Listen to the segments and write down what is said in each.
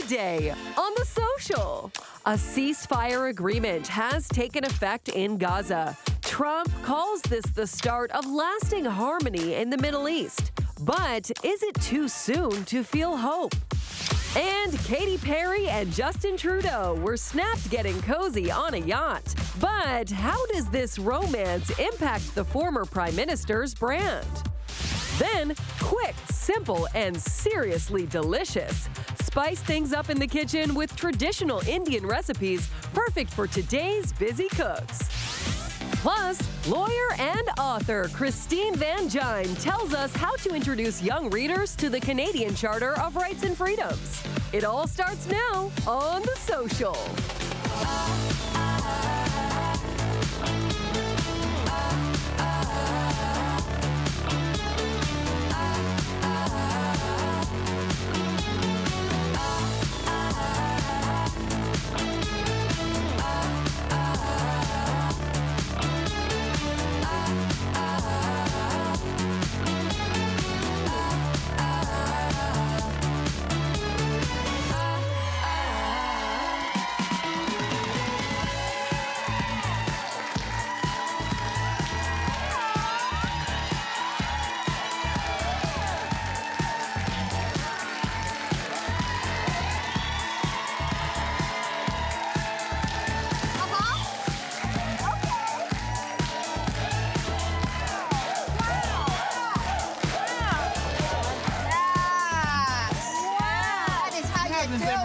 Today on The Social, a ceasefire agreement has taken effect in Gaza. Trump calls this the start of lasting harmony in the Middle East. But is it too soon to feel hope? And Katy Perry and Justin Trudeau were snapped getting cozy on a yacht. But how does this romance impact the former prime minister's brand? Then, quick, simple, and seriously delicious. Spice things up in the kitchen with traditional Indian recipes perfect for today's busy cooks. Plus, lawyer and author Christine Van Gine tells us how to introduce young readers to the Canadian Charter of Rights and Freedoms. It all starts now on The Social.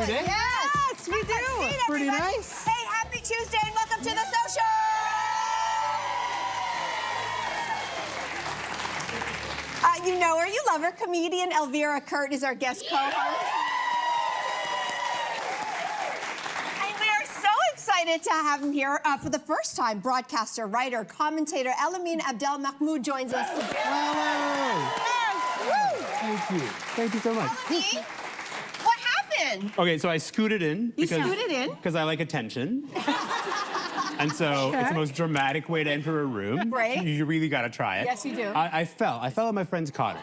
Yes, we do. Pretty nice. Hey, happy Tuesday and welcome to The Social. You know her, you love her. Comedian Elvira Kurt is our guest co-host. And we are so excited to have him here for the first time. Broadcaster, writer, commentator Elamin Abdelmahmoud joins us today. Hello. Yes. Thank you. Thank you so much. Elamin, what happened? Okay, so I scooted in. You scooted in? Because I like attention. And so it's the most dramatic way to enter a room. Right. You really got to try it. Yes, you do. I fell on my friend's cottage.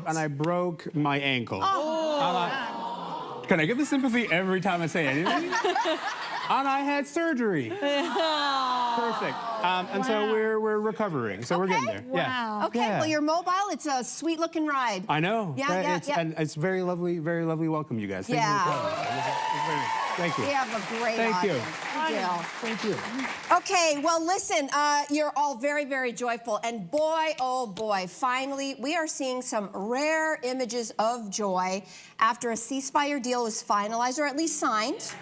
And I broke my ankle. Can I get the sympathy every time I say anything? And I had surgery. Perfect. And so we're recovering. So we're getting there. Wow. Yeah. Okay, well, you're mobile. It's a sweet-looking ride. I know. Yeah. And it's very lovely welcome, you guys. Thank you for coming. Thank you. We have a great audience. We do. Thank you. Okay, well, listen, you're all very, very joyful. And boy, oh boy, finally, we are seeing some rare images of joy after a ceasefire deal was finalized, or at least signed.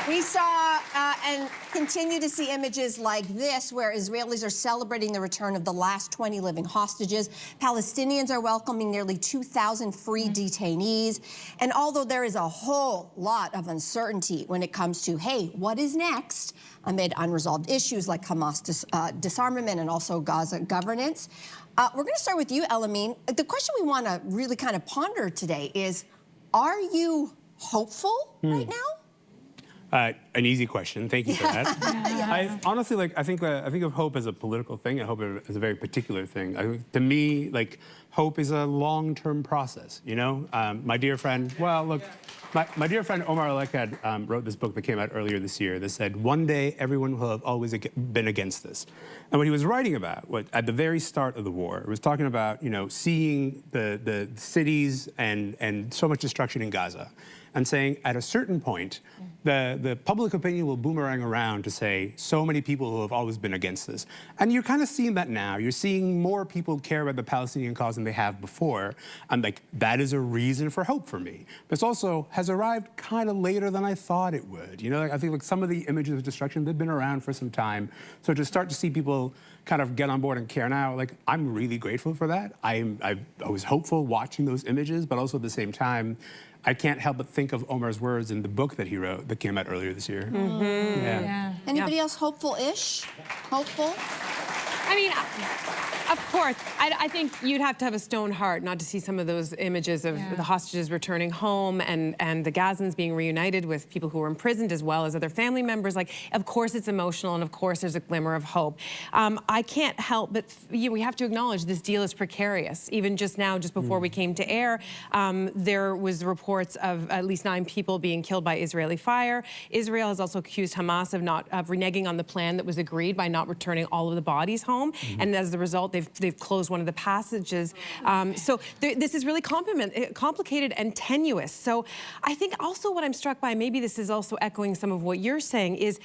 We saw and continue to see images like this, where Israelis are celebrating the return of the last 20 living hostages. Palestinians are welcoming nearly 2,000 free detainees. And although there is a whole lot of uncertainty when it comes to, hey, what is next, amid unresolved issues like Hamas disarmament and also Gaza governance, we're going to start with you, Elamin. The question we want to really kind of ponder today is, are you hopeful right now? An easy question. Thank you for that. I honestly, I think of hope as a political thing. I hope as a very particular thing. To me, hope is a long-term process. You know, my dear friend. Well, look, my dear friend Omar Alekad wrote this book that came out earlier this year that said, "One day everyone will have always been against this." And what he was writing about, at the very start of the war, was talking about seeing the cities and so much destruction in Gaza, and saying at a certain point, the public opinion will boomerang around to say so many people who have always been against this. And you're kind of seeing that now. You're seeing more people care about the Palestinian cause than they have before. And that is a reason for hope for me. But it also has arrived kind of later than I thought it would. You know, I think some of the images of destruction, they've been around for some time. So to start to see people kind of get on board and care now, I'm really grateful for that. I was hopeful watching those images, but also at the same time, I can't help but think of Omar's words in the book that he wrote that came out earlier this year. Anybody else hopeful-ish? Hopeful? I mean, of course, I think you'd have to have a stone heart not to see some of those images of the hostages returning home and the Gazans being reunited with people who were imprisoned as well as other family members. Like, of course it's emotional, and of course there's a glimmer of hope. I can't help but, we have to acknowledge this deal is precarious. Even just now, just before we came to air, there was reports of at least 9 people being killed by Israeli fire. Israel has also accused Hamas of reneging on the plan that was agreed by not returning all of the bodies home. And as a result, they've closed one of the passages. So this is really complicated and tenuous. So I think also what I'm struck by, maybe this is also echoing some of what you're saying, is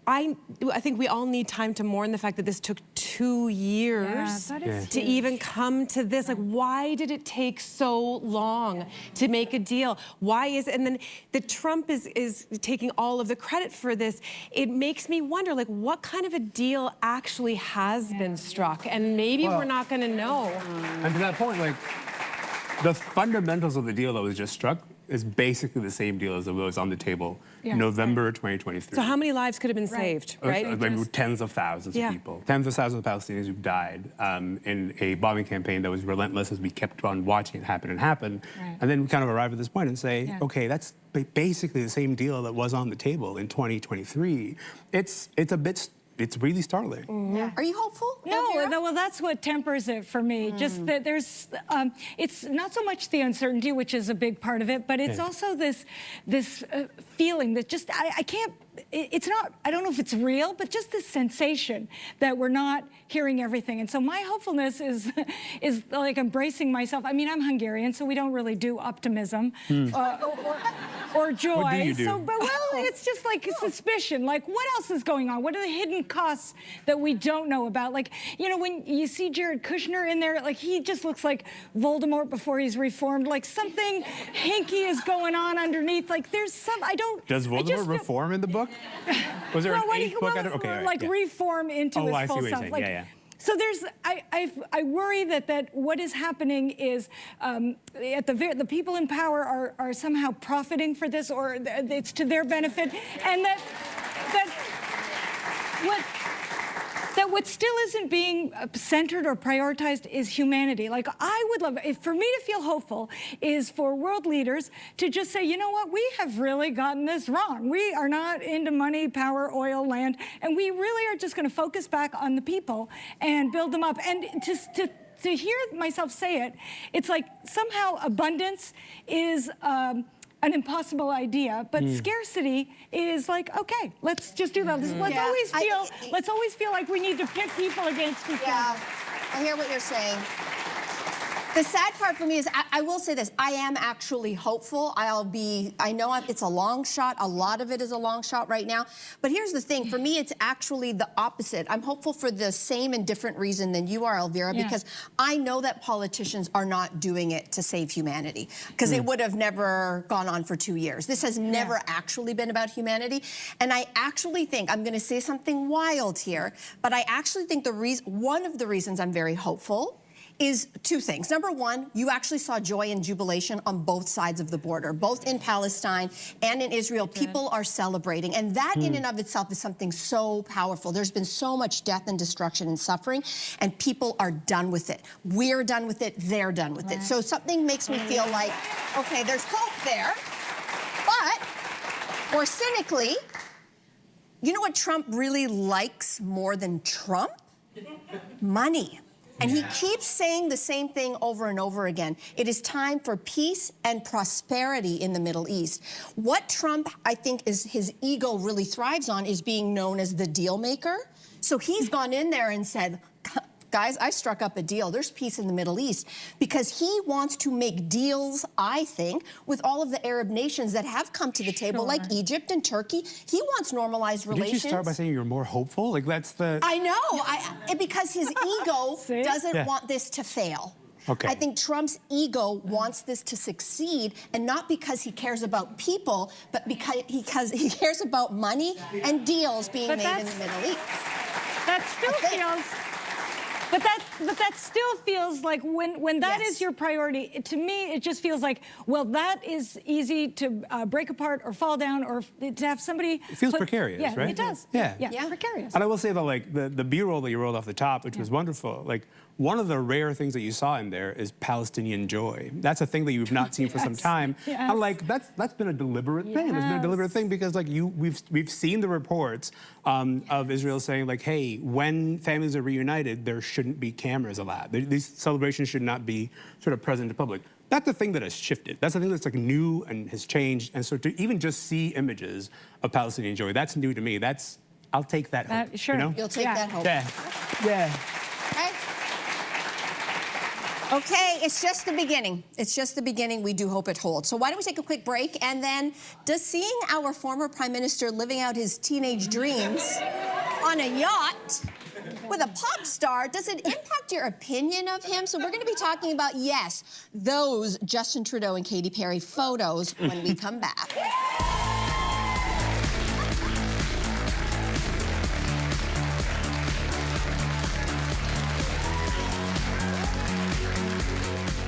I think we all need time to mourn the fact that this took 2 years to even come to this. Like, why did it take so long to make a deal? Why is it? And then that Trump is taking all of the credit for this. It makes me wonder, like, what kind of a deal actually has been struck? And maybe we're not going to know. And to that point, like, the fundamentals of the deal that was just struck is basically the same deal as it was on the table November 2023. So how many lives could have been saved, right? Tens of thousands of people. Tens of thousands of Palestinians who died in a bombing campaign that was relentless as we kept on watching it happen and happen. And then we kind of arrive at this point and say, okay, that's basically the same deal that was on the table in 2023. It's really startling. Are you hopeful? No, well, that's what tempers it for me. Just that there's, it's not so much the uncertainty, which is a big part of it, but it's also this feeling that just, I can't, it's not, I don't know if it's real, but just this sensation that we're not hearing everything. And so my hopefulness is like embracing myself. I mean, I'm Hungarian, so we don't really do optimism or joy. What do you do? So, but it's just like a suspicion. Like, what else is going on? What are the hidden costs that we don't know about? Like, you know, when you see Jared Kushner in there, like, he just looks like Voldemort before he's reformed. Like, something hinky is going on underneath. Like, there's some, I don't... Does Voldemort reform in the book? Was there an 8th book? Reform into his full self. Like, so there's, I worry that what is happening is the people in power are somehow profiting for this, or it's to their benefit, and that what still isn't being centered or prioritized is humanity. Like, I would love, for me to feel hopeful, is for world leaders to just say, you know what, we have really gotten this wrong. We are not into money, power, oil, land, and we really are just going to focus back on the people and build them up. And to hear myself say it, it's like somehow abundance is an impossible idea, but scarcity is like, okay, let's just do that. Let's always feel like we need to pit people against each other. Yeah, I hear what you're saying. The sad part for me is, I will say this, I am actually hopeful. I know it's a long shot. A lot of it is a long shot right now. But here's the thing, for me, it's actually the opposite. I'm hopeful for the same and different reason than you are, Elvira, because I know that politicians are not doing it to save humanity, because it would have never gone on for 2 years. This has never actually been about humanity. And I actually think, I'm going to say something wild here, but I actually think one of the reasons I'm very hopeful is 2 things. Number one, you actually saw joy and jubilation on both sides of the border, both in Palestine and in Israel. People are celebrating, and that in and of itself is something so powerful. There's been so much death and destruction and suffering, and people are done with it. We're done with it, they're done with it. So something makes me feel like, okay, there's hope there, but more cynically, you know what Trump really likes more than Trump? Money. And he keeps saying the same thing over and over again. It is time for peace and prosperity in the Middle East. What Trump, I think, is his ego really thrives on is being known as the deal maker. So he's gone in there and said, guys, I struck up a deal. There's peace in the Middle East, because he wants to make deals, I think, with all of the Arab nations that have come to the table, like Egypt and Turkey. He wants normalized relations. Did you start by saying you're more hopeful? Like, that's the... I know, because his ego doesn't want this to fail. Okay. I think Trump's ego wants this to succeed, and not because he cares about people, but because he cares about money and deals being made in the Middle East. That still feels... But that that still feels like when that is your priority, to me, it just feels like, well, that is easy to break apart or fall down or to have somebody. It feels precarious, yeah, right? It does. Yeah, precarious. And I will say that, like, the B-roll that you rolled off the top, which was wonderful, like, one of the rare things that you saw in there is Palestinian joy. That's a thing that you've not seen for some time. And, like, that's been a deliberate thing. It's been a deliberate thing because, like, we've seen the reports of Israel saying, like, hey, when families are reunited, there shouldn't be cameras allowed. These celebrations should not be sort of present to public. That's the thing that has shifted. That's the thing that's, like, new and has changed. And so to even just see images of Palestinian joy, that's new to me. I'll take that hope. Sure. You know? You'll take that hope. Yeah. Okay. Okay, it's just the beginning. It's just the beginning. We do hope it holds. So why don't we take a quick break, and then does seeing our former Prime Minister living out his teenage dreams on a yacht with a pop star, does it impact your opinion of him? So we're going to be talking about, yes, those Justin Trudeau and Katy Perry photos when we come back.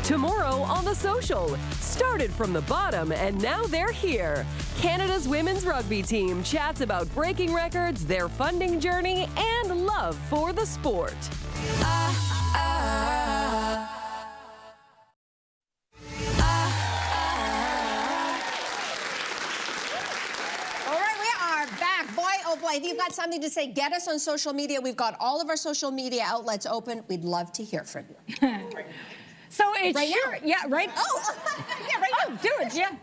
Tomorrow on The Social. Started from the bottom and now they're here. Canada's women's rugby team chats about breaking records, their funding journey, and love for the sport. All right, we are back. Boy, oh boy, if you've got something to say, get us on social media. We've got all of our social media outlets open. We'd love to hear from you. So it's Right sure, now? yeah, right. Oh, yeah, right now. Do it, yeah.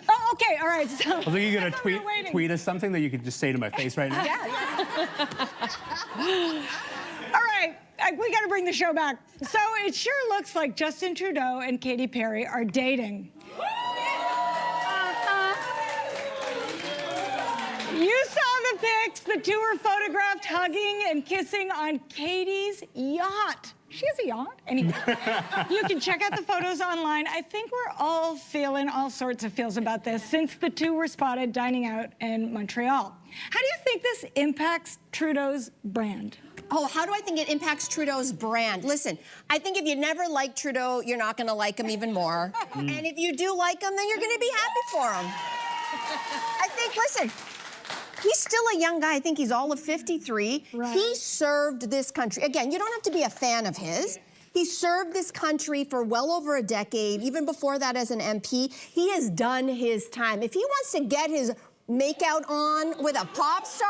Oh, okay, all right. So I was thinking you're going I to thought we were waiting. tweet us something that you could just say to my face right now. All right, we got to bring the show back. So it sure looks like Justin Trudeau and Katy Perry are dating. You saw the pics. The two were photographed hugging and kissing on Katy's yacht. She has a yacht. Anyway, you can check out the photos online. I think we're all feeling all sorts of feels about this since the two were spotted dining out in Montreal. How do you think this impacts Trudeau's brand? Oh, how do I think it impacts Trudeau's brand? Listen, I think if you never liked Trudeau, you're not going to like him even more. And if you do like him, then you're going to be happy for him. I think, listen, he's still a young guy. I think he's all of 53. Right. He served this country. Again, you don't have to be a fan of his. He served this country for well over a decade, even before that as an MP. He has done his time. If he wants to get his makeout on with a pop star,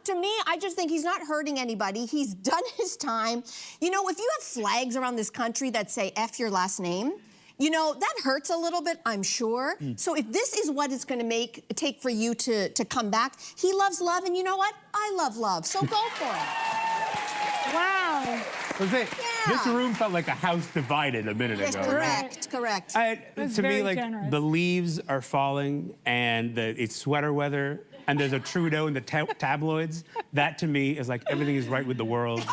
to me, I just think he's not hurting anybody. He's done his time. You know, if you have flags around this country that say F your last name, you know, that hurts a little bit, I'm sure. So if this is what it's going to take for you to come back, he loves love, and you know what? I love love, so go for it. Wow. This room felt like a house divided a minute Yes, ago. correct. To very me, like, generous. the leaves are falling and it's sweater weather and there's a Trudeau in the tabloids. That, to me, is like everything is right with the world.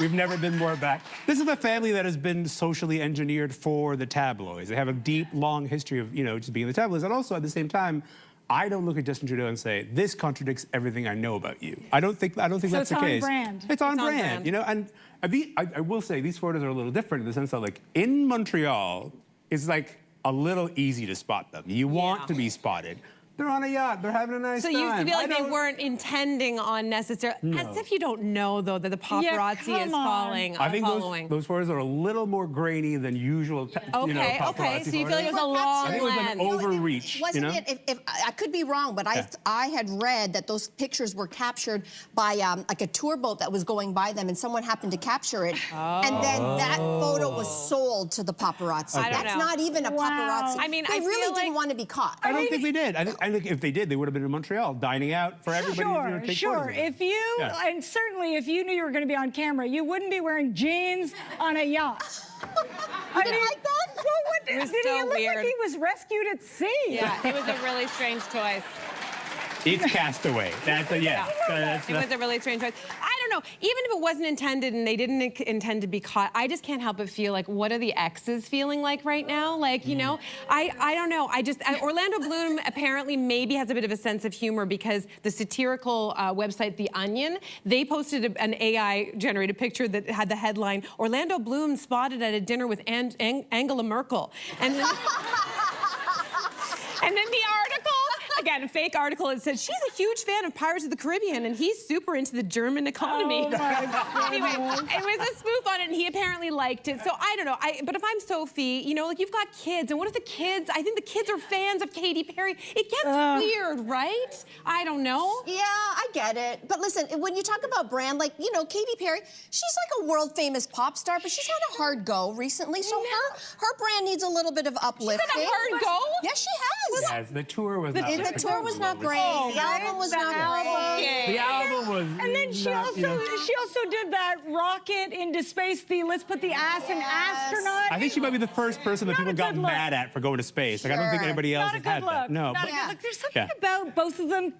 We've never been more back. This is a family that has been socially engineered for the tabloids. They have a deep, long history of, you know, just being in the tabloids. And also, at the same time, I don't look at Justin Trudeau and say, this contradicts everything I know about you. I don't think that's the case. It's on brand. It's on brand, you know? And I will say, these photos are a little different in the sense that, like, in Montreal, it's, like, a little easy to spot them. You want to be spotted. They're on a yacht. They're having a nice time. So you feel like they weren't intending on necessarily, as if you don't know, though, that the paparazzi is following. I think following. those photos are a little more grainy than usual. Okay, paparazzi so you feel like it was a photos. long I think it was lens. an overreach. Wasn't you know? it? If I could be wrong, but I had read that those pictures were captured by like a tour boat that was going by them, and someone happened to capture it, and then that photo was sold to the paparazzi. I don't That's know. not even a paparazzi. I mean, they I really feel didn't like- want to be caught. I don't think they did. I think if they did, they would have been in Montreal dining out for everybody to take Sure. photos of them. If you, and certainly if you knew you were going to be on camera, you wouldn't be wearing jeans on a yacht. You didn't like that? Well, what, It was did so he look weird. like he was rescued at sea? Yeah, it was a really strange choice. It's Castaway. That's a It was a really strange choice. I don't don't know. Even if it wasn't intended and they didn't intend to be caught, I just can't help but feel like, what are the exes feeling like right now? Like, you know, I don't know. Orlando Bloom apparently maybe has a bit of a sense of humor because the satirical website The Onion, they posted an AI-generated picture that had the headline, Orlando Bloom spotted at a dinner with Angela Merkel. And then, and then the article, again, a fake article, it said, she's a huge fan of Pirates of the Caribbean and he's super into the German economy. Oh my Anyway, it was a spoof on it and he apparently liked it. So I don't know, but if I'm Sophie, you know, like you've got kids and what if the kids, I think the kids are fans of Katy Perry. It gets weird, right? I don't know. Yeah, I get it. But listen, when you talk about brand, like, you know, Katy Perry, she's like a world famous pop star, but she's had a hard go recently. So her brand needs a little bit of uplifting. She's had a hard go? Yes, she has. Yes, the tour was not. The tour was not great. The album was not great. The album was. And then she not, also you know, she also did that rocket into space. Let's put the ass in astronaut. I think she might be the first person that Not people a got good look. mad at for going to space. Like I don't think Sure. anybody else Not a has good had look. that. No. Not but- a good look. There's something about both of them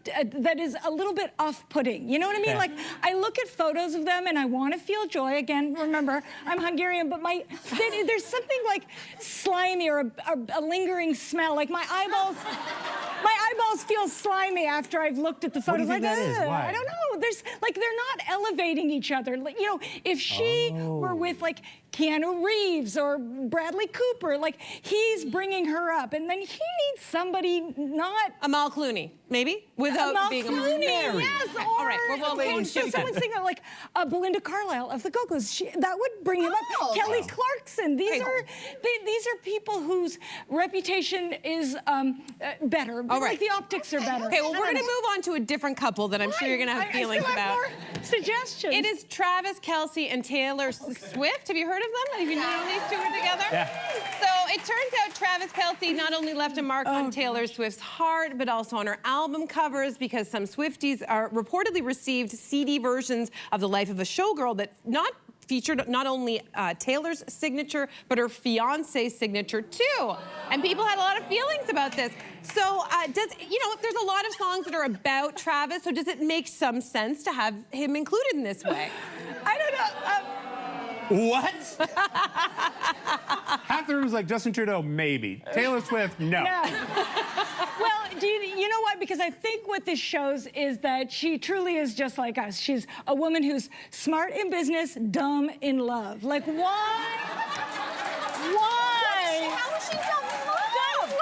that is a little bit off-putting. You know what I mean? Yeah. Like, I look at photos of them and I want to feel joy. Again, remember, I'm Hungarian, but there's something like slimy or a lingering smell. Like my eyeballs feel slimy after I've looked at the photos. do you think like, that is? Why? I don't know. There's like they're not elevating each other. Like, you know, if she were with like Keanu Reeves or Bradley Cooper, like he's bringing her up, and then he needs somebody not Amal Clooney, maybe? Without Amal being Clooney, Mary. yes, or All right, well, someone singing like Belinda Carlisle of the Go-Go's. That would bring him Oh, up. Kelly okay. Clarkson. These are people whose reputation is better. All right. Like the optics are better. Okay, well, we're going to move on to a different couple that I'm sure you're going to have feelings I still have about. more suggestions. It is Travis Kelce and Taylor Swift. Have you heard of them? Have you known these two are together? Yeah. So it turns out Travis Kelce not only left a mark on Taylor Swift's heart, but also on her album covers because some Swifties are reportedly received CD versions of The Life of a Showgirl that featured not only Taylor's signature, but her fiance's signature too. And people had a lot of feelings about this. So there's a lot of songs that are about Travis, so does it make some sense to have him included in this way? I don't know. What? Half the room's like Justin Trudeau, maybe. Taylor Swift, no. Well, you know what? Because I think what this shows is that she truly is just like us. She's a woman who's smart in business, dumb in love. Like, why? Why? How is she dumb in love?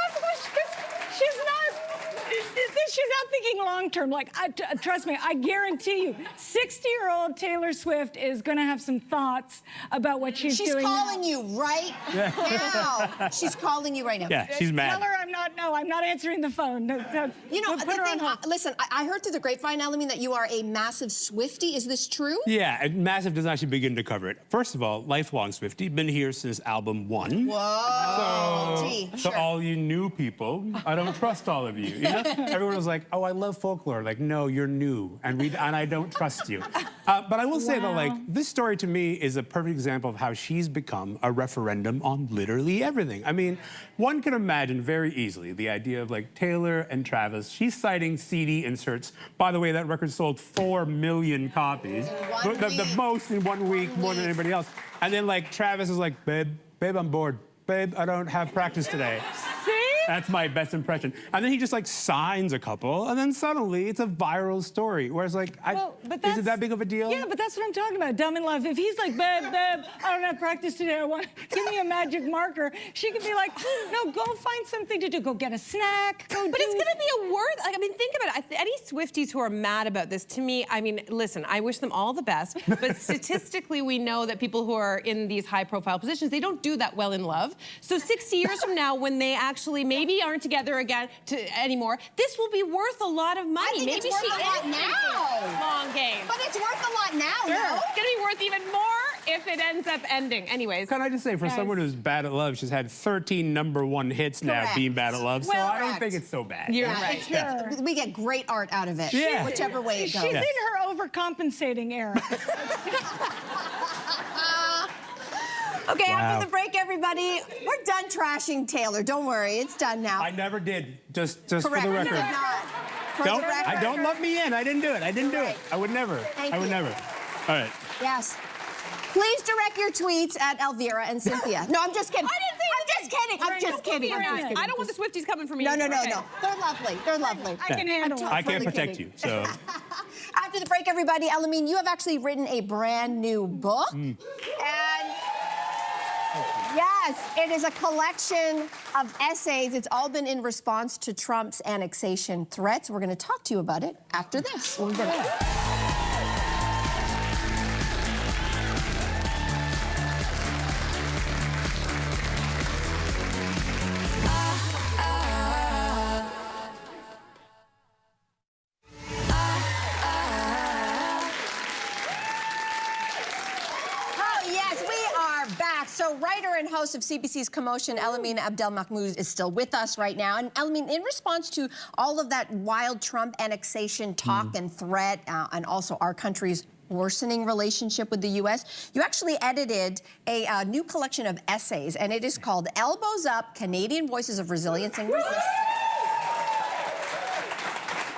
She's not thinking long term. Like, trust me, I guarantee you, 60-year-old Taylor Swift is going to have some thoughts about what she's doing. She's calling now. you right now. She's calling you right now. Yeah, she's mad. Tell her I'm not answering the phone. No, You know, put the her thing, on hold. listen, I heard through the grapevine, Elamin, that you are a massive Swiftie. Is this true? Yeah, and Massive doesn't actually begin to cover it. First of all, lifelong Swiftie, been here since album 1. Whoa. So all you new people, I don't trust all of you. You know? Everyone was like, oh, I love folklore. Like, no, you're new, and I don't trust you. But I will say that, like, this story to me is a perfect example of how she's become a referendum on literally everything. I mean, one can imagine very easily the idea of, like, Taylor and Travis. She's citing CD inserts. By the way, that record sold 4 million copies. The most in 1 week, more than anybody else. And then, like, Travis is like, babe, I'm bored. Babe, I don't have practice today. See? That's my best impression. And then he just like signs a couple, and then suddenly it's a viral story. Whereas like, is it that big of a deal? Yeah, but that's what I'm talking about, dumb in love. If he's like, babe, I don't have practice today, give me a magic marker, she could be like, no, go find something to do. Go get a snack, But it's gonna be a word, like, I mean, think about it. Any Swifties who are mad about this, to me, I mean, listen, I wish them all the best, but statistically we know that people who are in these high profile positions, they don't do that well in love. So 60 years from now, when they actually maybe aren't together again anymore, this will be worth a lot of money. I think Maybe it's worth she a lot is now. long game. But it's worth a lot now, no? It's gonna be worth even more if it ends up ending. Anyways. Can I just say, for someone who's bad at love, she's had 13 #1 hits now Correct. being bad at love, so Well, I don't correct. think it's so bad. You're Yeah, right. we get great art out of it, Yeah. whichever way it goes. She's in her overcompensating era. Okay, Wow. after the break, everybody, we're done trashing Taylor. Don't worry, it's done now. I never did, just for Correct. the You record. did not. For the record. Don't lump me in. I didn't do it. I didn't do it. I would never. Thank I would you. never. All right. Yes. Please direct your tweets at Elvira and Cynthia. No, I'm just kidding. I didn't say I'm just kidding. I'm just kidding. I don't want the Swifties coming for me. No. Okay. They're lovely. They're lovely. I can handle it. I can't protect you, so. After the break, everybody, Elamin, you have actually written a brand new book. And yes, it is a collection of essays. It's all been in response to Trump's annexation threats. We're going to talk to you about it after this. We'll be back. So writer and host of CBC's Commotion, Elamin Abdelmahmoud, is still with us right now. And Elamin, in response to all of that wild Trump annexation talk and threat, and also our country's worsening relationship with the U.S., you actually edited a new collection of essays, and it is called Elbows Up, Canadian Voices of Resilience and Resistance.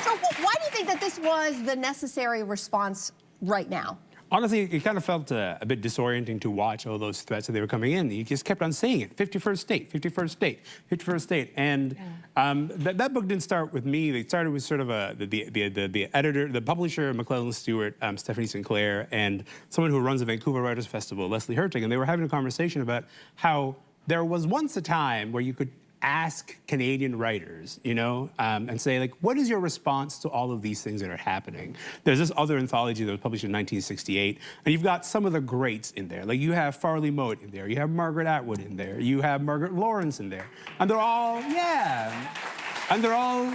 So why do you think that this was the necessary response right now? Honestly, it kind of felt a bit disorienting to watch all those threats that they were coming in. You just kept on saying it, 51st state, 51st state, 51st state. And that book didn't start with me. It started with sort of the editor, the publisher, McClellan Stewart, Stephanie Sinclair, and someone who runs the Vancouver Writers Festival, Leslie Hertig. And they were having a conversation about how there was once a time where you could ask Canadian writers, you know, and say, like, what is your response to all of these things that are happening? There's this other anthology that was published in 1968, and you've got some of the greats in there. Like, you have Farley Mote in there, you have Margaret Atwood in there, you have Margaret Lawrence in there, and they're all, and they're all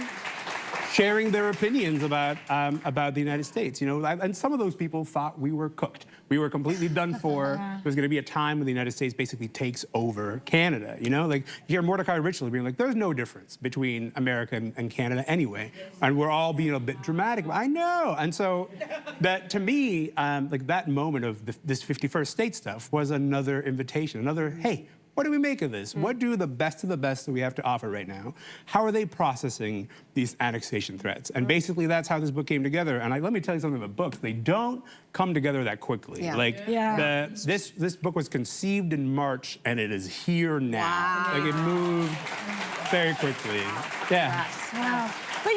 sharing their opinions about the United States, you know, and some of those people thought we were cooked. We were completely done for. There's going to be a time when the United States basically takes over Canada, you know? Like, you hear Mordecai Richler being like, there's no difference between America and Canada anyway, and we're all being a bit dramatic. I know. And so that, to me, like, that moment of this 51st state stuff was another invitation, another, hey, what do we make of this? What do the best of the best that we have to offer right now? How are they processing these annexation threats? And basically, that's how this book came together. And let me tell you something about books. They don't come together that quickly. This book was conceived in March, and it is here now. Wow. Like, it moved very quickly. Yeah. Wow. But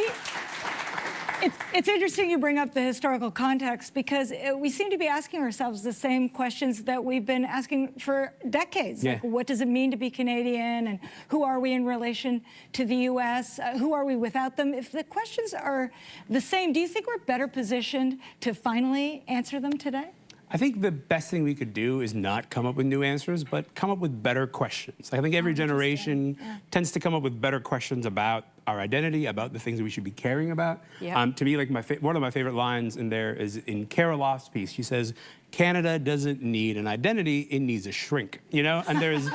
it's interesting you bring up the historical context, because we seem to be asking ourselves the same questions that we've been asking for decades. Yeah. Like, what does it mean to be Canadian, and who are we in relation to the U.S.? Who are we without them? If the questions are the same, do you think we're better positioned to finally answer them today? I think the best thing we could do is not come up with new answers, but come up with better questions. I think every generation tends to come up with better questions about our identity, about the things that we should be caring about. To me, like, one of my favorite lines in there is in Kara Loft's piece. She says, Canada doesn't need an identity, it needs a shrink, you know? And there's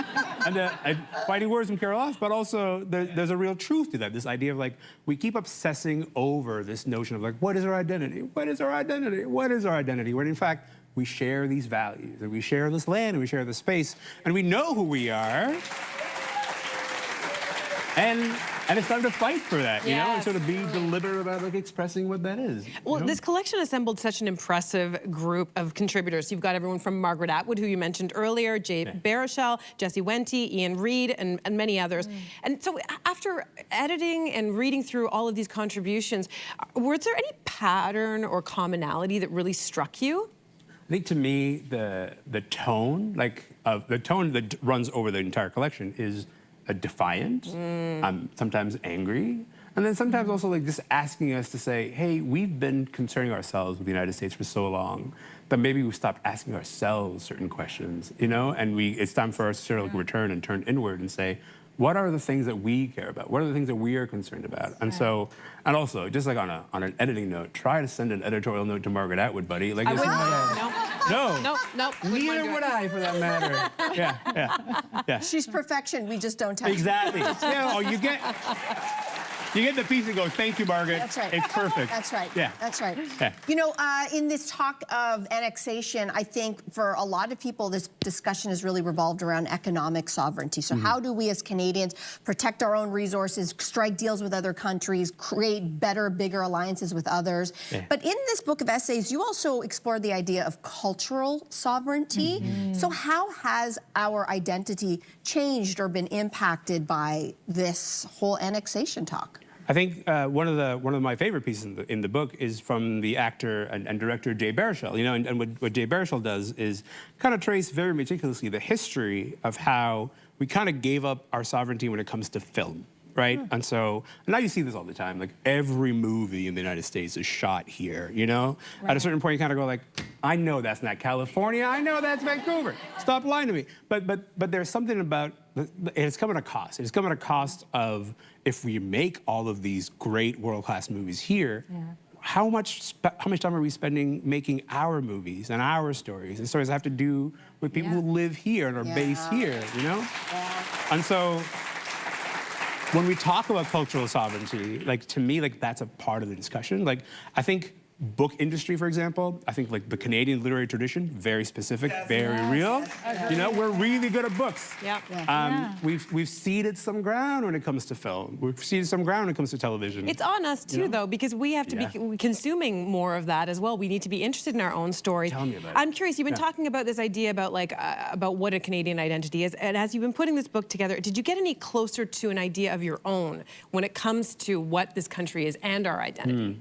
fighting words from Kara Loft, but also there's a real truth to that, this idea of, like, we keep obsessing over this notion of, like, what is our identity? What is our identity? What is our identity? When in fact, we share these values, and we share this land, and we share this space, and we know who we are. And it's time to fight for that, you know, and sort of be deliberate about, like, expressing what that is. Well, you know? this collection assembled such an impressive group of contributors. You've got everyone from Margaret Atwood, who you mentioned earlier, Jade Baruchel, Jesse Wente, Ian Reid, and many others. And so after editing and reading through all of these contributions, was there any pattern or commonality that really struck you? I think, to me, the tone, the tone that runs over the entire collection is defiant, sometimes angry, and then sometimes also, like, just asking us to say, hey, we've been concerning ourselves with the United States for so long that maybe we stopped asking ourselves certain questions, you know? And it's time for us to sort of return and turn inward and say, what are the things that we care about? What are the things that we are concerned about? And so, and also, just like on an editing note, try to send an editorial note to Margaret Atwood, buddy. Like, it's No. Neither would I, for that matter. Yeah. She's perfection. We just don't touch her. Exactly. Yeah. Oh, you get. You get the piece and go, thank you, Margaret. That's right. It's perfect. That's right. Yeah. That's right. Yeah. You know, in this talk of annexation, I think for a lot of people, this discussion has really revolved around economic sovereignty. So how do we as Canadians protect our own resources, strike deals with other countries, create better, bigger alliances with others? Yeah. But in this book of essays, you also explored the idea of cultural sovereignty. So how has our identity changed or been impacted by this whole annexation talk? I think one of my favorite pieces in the book is from the actor and director Jay Baruchel. You know, and what Jay Baruchel does is kind of trace very meticulously the history of how we kind of gave up our sovereignty when it comes to film, right? And so now you see this all the time. Like every movie in the United States is shot here. You know, at a certain point you kind of go like, I know that's not California. I know that's Vancouver. Stop lying to me. But there's something about it's come at a cost. It's come at a cost of if we make all of these great world-class movies here, how much time are we spending making our movies and our stories? And stories that have to do with people who live here and are based here, you know? And so when we talk about cultural sovereignty, like to me, like that's a part of the discussion. Like I think book industry, for example, I think like the Canadian literary tradition, very specific, very real. You know, we're really good at books. We've ceded some ground when it comes to film. We've ceded some ground when it comes to television. It's on us too, though, because we have to be consuming more of that as well. We need to be interested in our own stories. Tell me about it. I'm curious. You've been talking about this idea about like about what a Canadian identity is, and as you've been putting this book together, did you get any closer to an idea of your own when it comes to what this country is and our identity?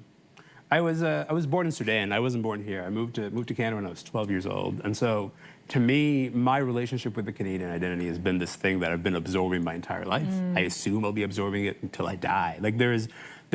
I was born in Sudan. I wasn't born here. I moved to Canada when I was 12 years old. And so, to me, my relationship with the Canadian identity has been this thing that I've been absorbing my entire life. I assume I'll be absorbing it until I die. Like there's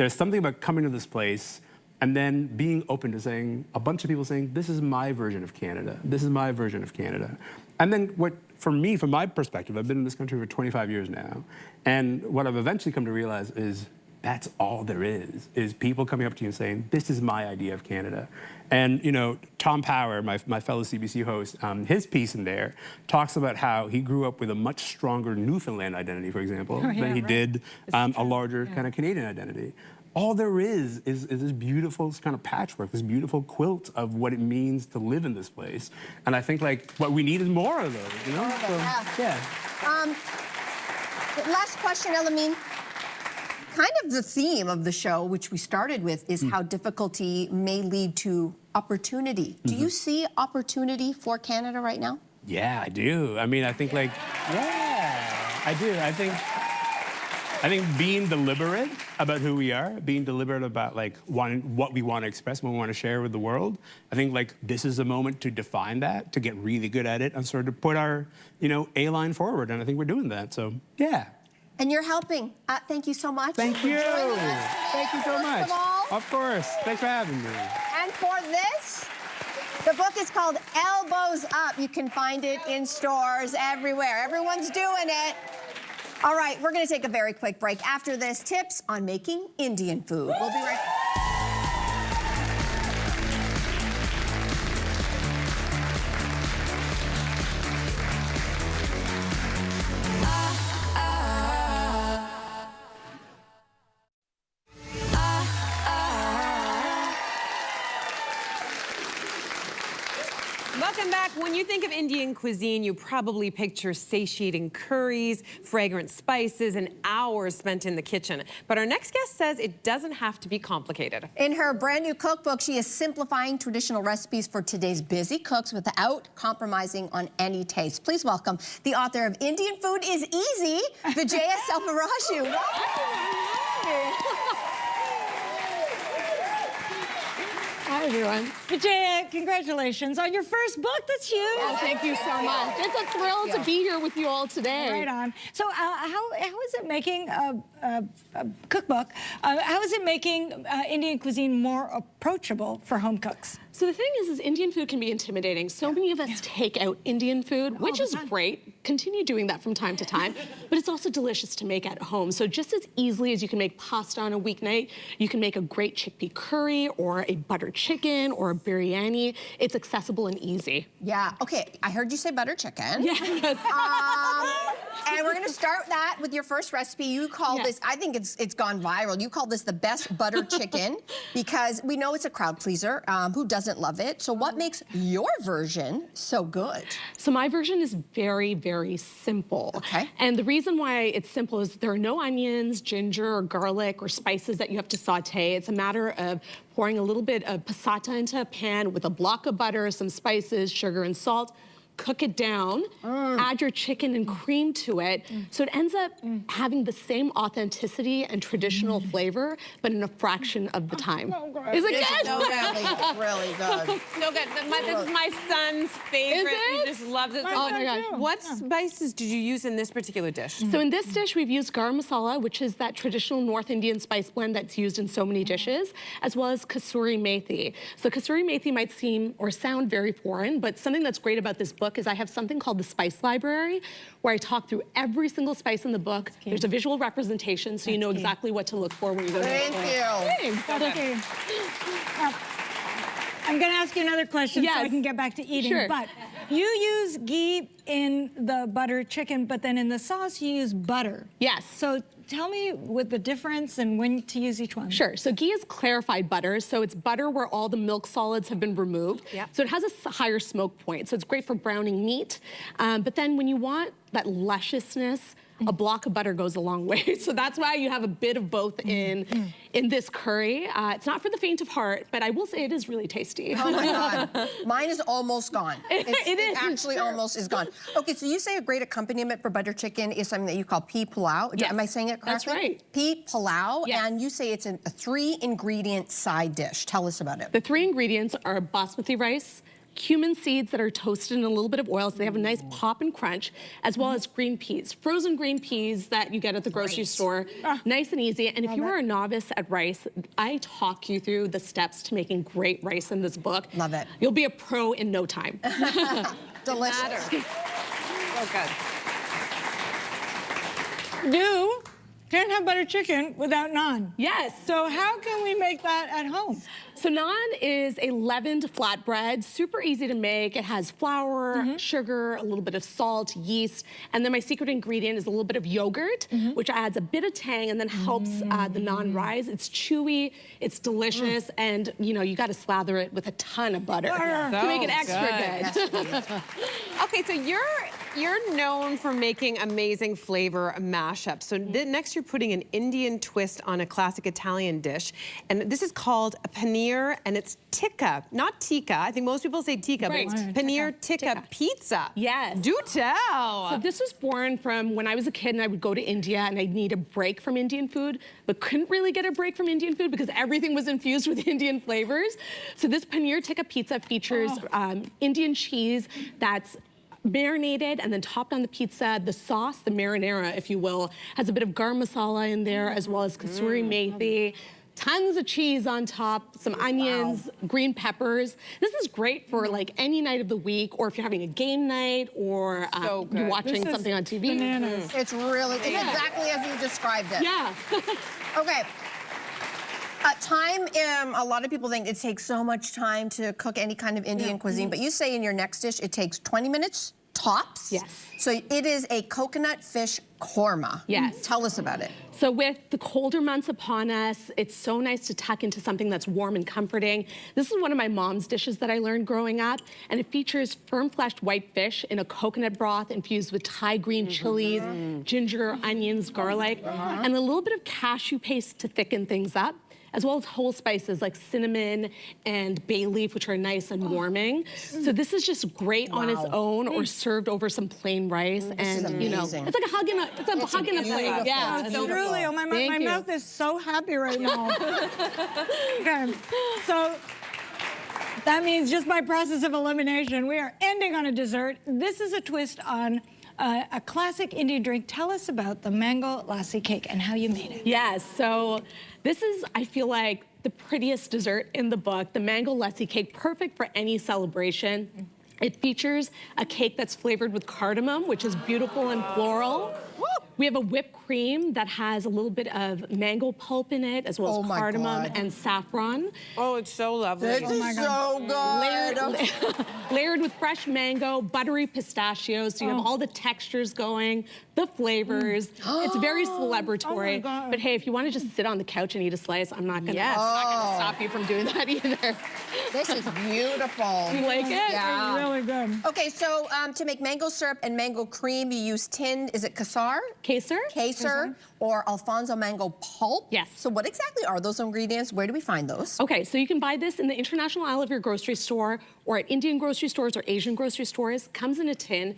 something about coming to this place and then being open to saying, a bunch of people saying, this is my version of Canada. This is my version of Canada. And then for me, from my perspective, I've been in this country for 25 years now. And what I've eventually come to realize is that's all there is people coming up to you and saying, this is my idea of Canada. And, you know, Tom Power, my fellow CBC host, his piece in there talks about how he grew up with a much stronger Newfoundland identity, for example, than he did a larger kind of Canadian identity. All there is this beautiful kind of patchwork, this beautiful quilt of what it means to live in this place. And I think, like, what we need is more of those, you know? Last question, Elamin. Kind of the theme of the show, which we started with, is how difficulty may lead to opportunity. Do you see opportunity for Canada right now? Yeah, I do. I mean, I think like, I do. I think being deliberate about who we are, being deliberate about like what we want to express, what we want to share with the world. I think like this is a moment to define that, to get really good at it, and sort of put our, you know, A-line forward. And I think we're doing that. So yeah. And you're helping. Thank you so much. Thank you. Thank you so much. Of course. Thanks for having me. And for this, the book is called Elbows Up. You can find it in stores everywhere. Everyone's doing it. All right, we're going to take a very quick break. After this, tips on making Indian food. We'll be right back. Welcome back. When you think of Indian cuisine, you probably picture satiating curries, fragrant spices, and hours spent in the kitchen. But our next guest says it doesn't have to be complicated. In her brand new cookbook, she is simplifying traditional recipes for today's busy cooks without compromising on any taste. Please welcome the author of Indian Food is Easy, Vijaya Selvaraju. Hi, everyone. Vijaya, congratulations on your first book. That's huge. Oh, thank you so much. It's a thrill to be here with you all today. Right on. So how is it making a cookbook, how is it making Indian cuisine more approachable for home cooks? So the thing is Indian food can be intimidating. So many of us take out Indian food, which is great. Continue doing that from time to time. But it's also delicious to make at home. So just as easily as you can make pasta on a weeknight, you can make a great chickpea curry or a butter chicken or a biryani. It's accessible and easy. Yeah. Okay. I heard you say butter chicken. Yes. And we're gonna start that with your first recipe. You call this, I think it's gone viral. You call this the best butter chicken because we know it's a crowd pleaser. Who doesn't love it? So what makes your version so good? So my version is very, very simple. Okay. And the reason why it's simple is there are no onions, ginger, or garlic, or spices that you have to saute. It's a matter of pouring a little bit of passata into a pan with a block of butter, some spices, sugar, and salt. Cook it down, add your chicken and cream to it. So it ends up having the same authenticity and traditional flavor, but in a fraction of the time. Is it good? So really good. So good. This is my son's favorite. Is it? He just loves it. Oh my God. What spices did you use in this particular dish? So in this dish, we've used garam masala, which is that traditional North Indian spice blend that's used in so many dishes, as well as kasuri methi. So kasuri methi might seem or sound very foreign, but something that's great about this book is I have something called the Spice Library, where I talk through every single spice in the book. There's a visual representation, so you know exactly what to look for when you go to the store. Thank you. Thanks. Okay. Now, I'm going to ask you another question so I can get back to eating. Sure. But you use ghee in the butter chicken, but then in the sauce you use butter. Yes. So tell me what the difference and when to use each one. Sure. So ghee is clarified butter. So it's butter where all the milk solids have been removed. Yep. So it has a higher smoke point. So it's great for browning meat. But then when you want that lusciousness, a block of butter goes a long way. So that's why you have a bit of both in this curry. It's not for the faint of heart, but I will say it is really tasty. Oh my God. Mine is almost gone. It actually almost is gone. Okay, so you say a great accompaniment for butter chicken is something that you call pea pilau. Yes, Am I saying it correctly? that's right. Pea pilau, Yes. and you say it's a 3-ingredient side dish. Tell us about it. The 3 ingredients are basmati rice, cumin seeds that are toasted in a little bit of oil so they have a nice pop and crunch, as well as green peas, frozen green peas that you get at the grocery store. Nice and easy. And if you are a novice at rice, I talk you through the steps to making great rice in this book. Love it. You'll be a pro in no time. Delicious. So good. You can't have butter chicken without naan. Yes. So how can we make that at home? So naan is a leavened flatbread, super easy to make. It has flour, sugar, a little bit of salt, yeast, and then my secret ingredient is a little bit of yogurt, which adds a bit of tang and then helps the naan rise. It's chewy, it's delicious, and you got to slather it with a ton of butter to make it extra good. Okay, so you're known for making amazing flavor mashups. So next you're putting an Indian twist on a classic Italian dish, and this is called a paneer, and it's tikka, not tikka. I think most people say tikka, Right. but it's paneer tikka pizza. Yes. Do tell. So this was born from when I was a kid and I would go to India and I'd need a break from Indian food, but couldn't really get a break from Indian food because everything was infused with Indian flavors. So this paneer tikka pizza features Indian cheese that's marinated and then topped on the pizza. The sauce, the marinara, if you will, has a bit of garam masala in there, as well as kasuri methi. Tons of cheese on top, some onions, green peppers. This is great for like any night of the week, or if you're having a game night, or you're watching something on TV. Bananas. It's really, it's exactly as you described it. Yeah. Okay. Time, a lot of people think it takes so much time to cook any kind of Indian cuisine, but you say in your next dish it takes 20 minutes tops? Yes. So it is a coconut fish korma. Yes. Tell us about it. So with the colder months upon us, it's so nice to tuck into something that's warm and comforting. This is one of my mom's dishes that I learned growing up, and it features firm-fleshed white fish in a coconut broth infused with Thai green chilies, ginger, onions, garlic, and a little bit of cashew paste to thicken things up, as well as whole spices like cinnamon and bay leaf, which are nice and warming. So this is just great on its own or served over some plain rice. This is and you know, amazing. it's like a hug in a, it's a hug in a plate. Yeah. It's truly, oh, my Thank you. mouth is so happy right now. Okay, so that means just by process of elimination, we are ending on a dessert. This is a twist on a classic Indian drink. Tell us about the mango lassi cake and how you made it. Yes, so this is, I feel like, the prettiest dessert in the book, the mango lassi cake, perfect for any celebration. It features a cake that's flavored with cardamom, which is beautiful and floral. We have a whipped cream that has a little bit of mango pulp in it, as well as cardamom and saffron. Oh, it's so lovely. This is so good. Layered with fresh mango, buttery pistachios, so you have all the textures going, the flavors. It's very celebratory. But hey, if you want to just sit on the couch and eat a slice, I'm not gonna stop you from doing that either. This is beautiful. You like it? Yeah. Really good. Okay, so to make mango syrup and mango cream, you use tinned, is it Kesar? Kesar. Or Alfonso mango pulp? Yes. So what exactly are those ingredients? Where do we find those? Okay, so you can buy this in the international aisle of your grocery store or at Indian grocery stores or Asian grocery stores. Comes in a tin.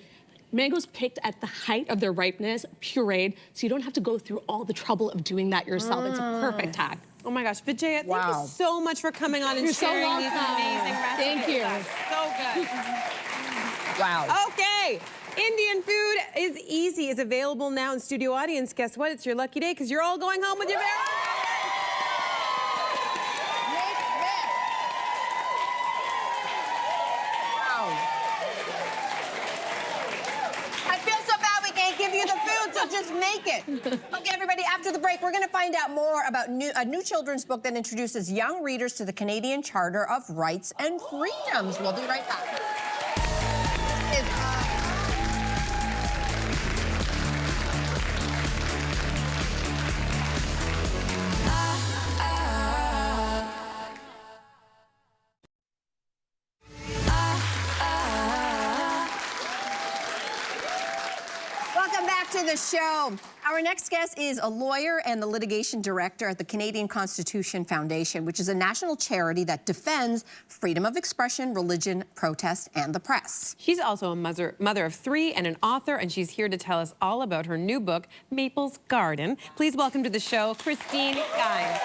Mangoes picked at the height of their ripeness, pureed, so you don't have to go through all the trouble of doing that yourself. It's a perfect hack. Oh my gosh, Vijaya, thank you so much for coming on and You're so sharing these welcome. amazing recipes. Thank you. with us. So good. Wow. Okay, Indian food is easy. It's available now in studio audience. Guess what? It's your lucky day because you're all going home with your families. Give you the food, so just make it. Okay, everybody, after the break, we're going to find out more about a new children's book that introduces young readers to the Canadian Charter of Rights and Freedoms. We'll be right back. Welcome back to the show. Our next guest is a lawyer and the litigation director at the Canadian Constitution Foundation, which is a national charity that defends freedom of expression, religion, protest, and the press. She's also a mother of 3 and an author, and she's here to tell us all about her new book, Maple's Garden. Please welcome to the show, Christine Guy.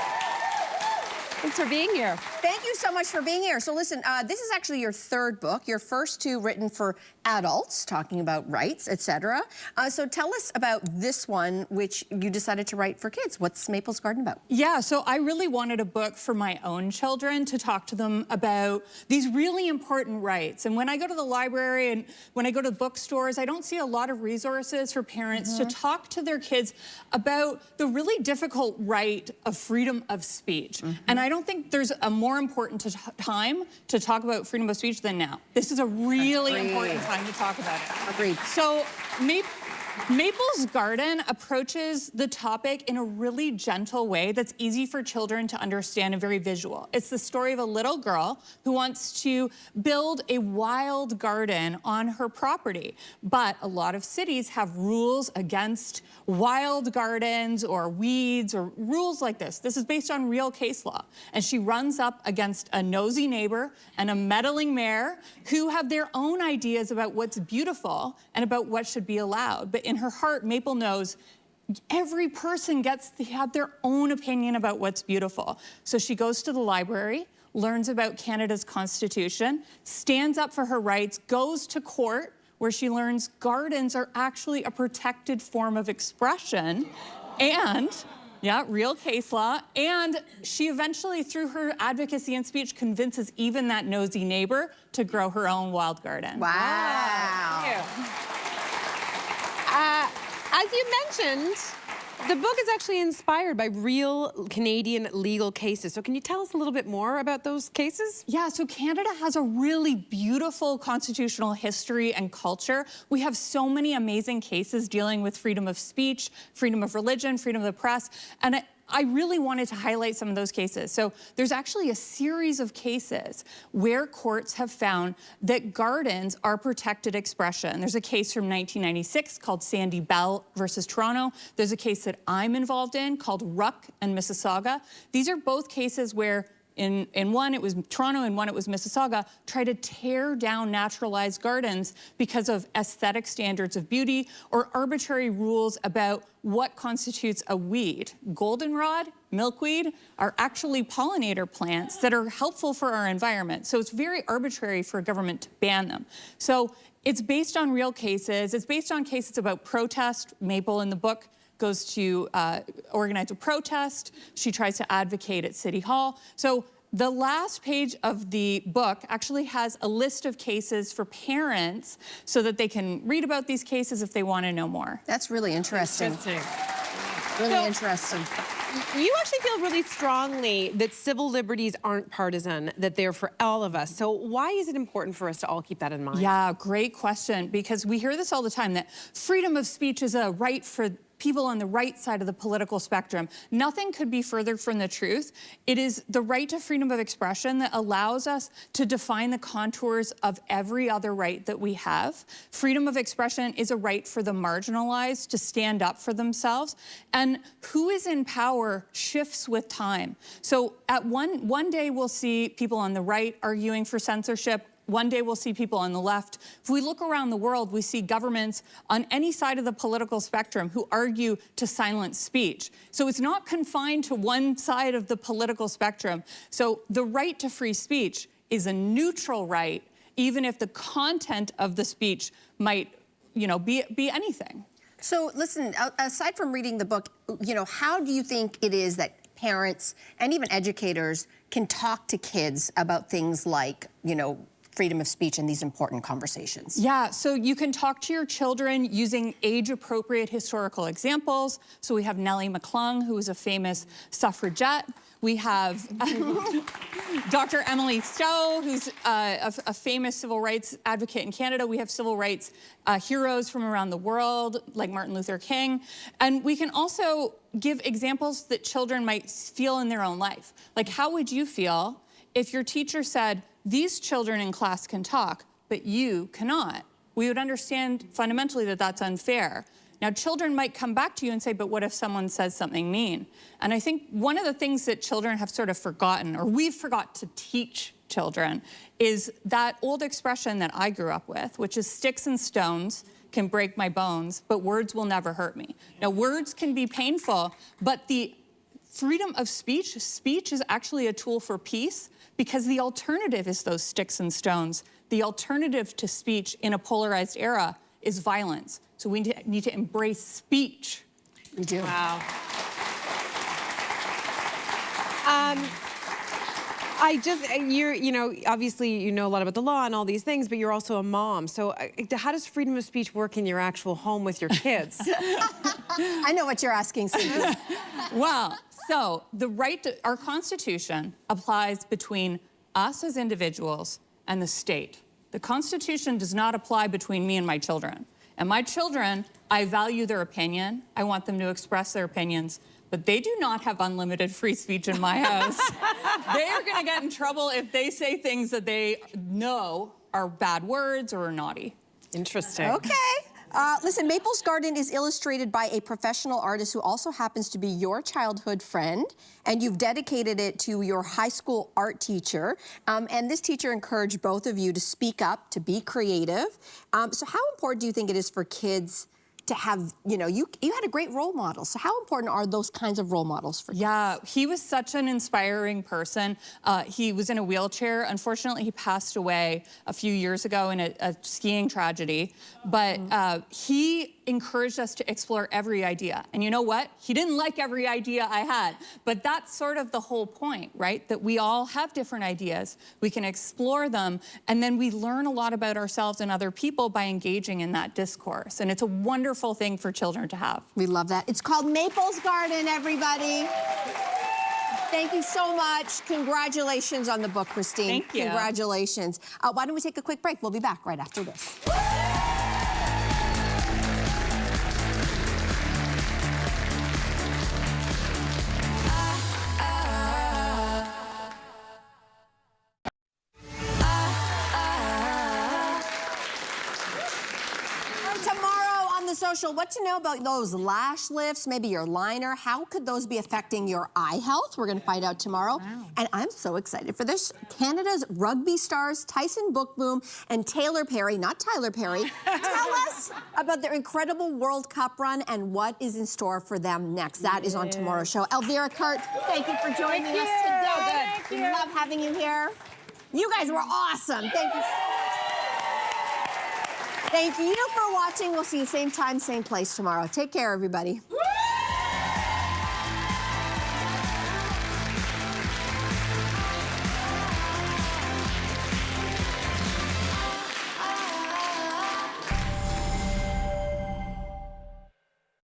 Thanks for being here. Thank you so much for being here. So listen, this is actually your 3rd book, your first 2 written for adults, talking about rights, etc. So tell us about this one, which you decided to write for kids. What's Maple's Garden about? Yeah, so I really wanted a book for my own children to talk to them about these really important rights. And when I go to the library and when I go to bookstores, I don't see a lot of resources for parents to talk to their kids about the really difficult right of freedom of speech. And I don't think there's a more important time to talk about freedom of speech than now. This is a really important time to talk about it. Agreed. So Maple's Garden approaches the topic in a really gentle way that's easy for children to understand and very visual. It's the story of a little girl who wants to build a wild garden on her property. But a lot of cities have rules against wild gardens or weeds or rules like this. This is based on real case law. And she runs up against a nosy neighbor and a meddling mayor who have their own ideas about what's beautiful and about what should be allowed. But in her heart, Maple knows every person gets to have their own opinion about what's beautiful. So she goes to the library, learns about Canada's Constitution, stands up for her rights, goes to court, where she learns gardens are actually a protected form of expression, and real case law. And she eventually, through her advocacy and speech, convinces even that nosy neighbor to grow her own wild garden. Wow. Thank you. As you mentioned, the book is actually inspired by real Canadian legal cases. So can you tell us a little bit more about those cases? Yeah, so Canada has a really beautiful constitutional history and culture. We have so many amazing cases dealing with freedom of speech, freedom of religion, freedom of the press, and I really wanted to highlight some of those cases. So there's actually a series of cases where courts have found that gardens are protected expression. There's a case from 1996 called Sandy Bell versus Toronto. There's a case that I'm involved in called Ruck and Mississauga. These are both cases where in one it was Toronto, in one it was Mississauga, try to tear down naturalized gardens because of aesthetic standards of beauty or arbitrary rules about what constitutes a weed. Goldenrod, milkweed are actually pollinator plants that are helpful for our environment. So it's very arbitrary for a government to ban them. So it's based on real cases. It's based on cases about protest. Maple in the book goes to organize a protest. She tries to advocate at City Hall. So the last page of the book actually has a list of cases for parents so that they can read about these cases if they want to know more. That's really interesting. Really interesting. You actually feel really strongly that civil liberties aren't partisan, that they're for all of us. So why is it important for us to all keep that in mind? Yeah, great question, because we hear this all the time, that freedom of speech is a right for people on the right side of the political spectrum. Nothing could be further from the truth. It is the right to freedom of expression that allows us to define the contours of every other right that we have. Freedom of expression is a right for the marginalized to stand up for themselves. And who is in power shifts with time. So at one day we'll see people on the right arguing for censorship. One day we'll see people on the left. If we look around the world, we see governments on any side of the political spectrum who argue to silence speech. So it's not confined to one side of the political spectrum. So the right to free speech is a neutral right, even if the content of the speech might, be anything. So listen, aside from reading the book, how do you think it is that parents and even educators can talk to kids about things like, freedom of speech in these important conversations? Yeah, so you can talk to your children using age-appropriate historical examples. So we have Nellie McClung, who was a famous suffragette. We have Dr. Emily Stowe, who's a famous civil rights advocate in Canada. We have civil rights heroes from around the world, like Martin Luther King. And we can also give examples that children might feel in their own life. Like, how would you feel if your teacher said, these children in class can talk, but you cannot? We would understand fundamentally that that's unfair. Now, children might come back to you and say, but what if someone says something mean? And I think one of the things that children have sort of forgotten, or we've forgot to teach children, is that old expression that I grew up with, which is sticks and stones can break my bones, but words will never hurt me. Now, words can be painful, but the freedom of speech is actually a tool for peace, because the alternative is those sticks and stones. The alternative to speech in a polarized era is violence. So we need to embrace speech. We do. Wow. Obviously you know a lot about the law and all these things, but you're also a mom. So how does freedom of speech work in your actual home with your kids? I know what you're asking, Cynthia. Well, so the right to, our Constitution applies between us as individuals and the state. The Constitution does not apply between me and my children. And my children, I value their opinion. I want them to express their opinions. But they do not have unlimited free speech in my house. They are going to get in trouble if they say things that they know are bad words or are naughty. Interesting. Okay. Listen, Maple's Garden is illustrated by a professional artist who also happens to be your childhood friend, and you've dedicated it to your high school art teacher. And this teacher encouraged both of you to speak up, to be creative. So how important do you think it is for kids to have, you had a great role model. So how important are those kinds of role models for kids? Yeah, he was such an inspiring person. He was in a wheelchair. Unfortunately, he passed away a few years ago in a skiing tragedy. But he encouraged us to explore every idea. And you know what? He didn't like every idea I had. But that's sort of the whole point, right? That we all have different ideas. We can explore them. And then we learn a lot about ourselves and other people by engaging in that discourse. And it's a wonderful thing for children to have. We love that. It's called Maple's Garden, everybody. Thank you so much. Congratulations on the book, Christine. Thank you. Congratulations. Why don't we take a quick break? We'll be back right after this. Social, what to know about those lash lifts, maybe your liner, how could those be affecting your eye health? We're going to find out tomorrow. Wow. And I'm so excited for this. Canada's rugby stars Tyson Bookboom and Taylor Perry, not Tyler Perry, tell us about their incredible World Cup run and what is in store for them next. That is on tomorrow's show. Elvira Kurt, thank you for joining us today. Thank you. We love having you here. You guys were awesome. Thank you. Thank you for watching. We'll see you same time, same place tomorrow. Take care, everybody.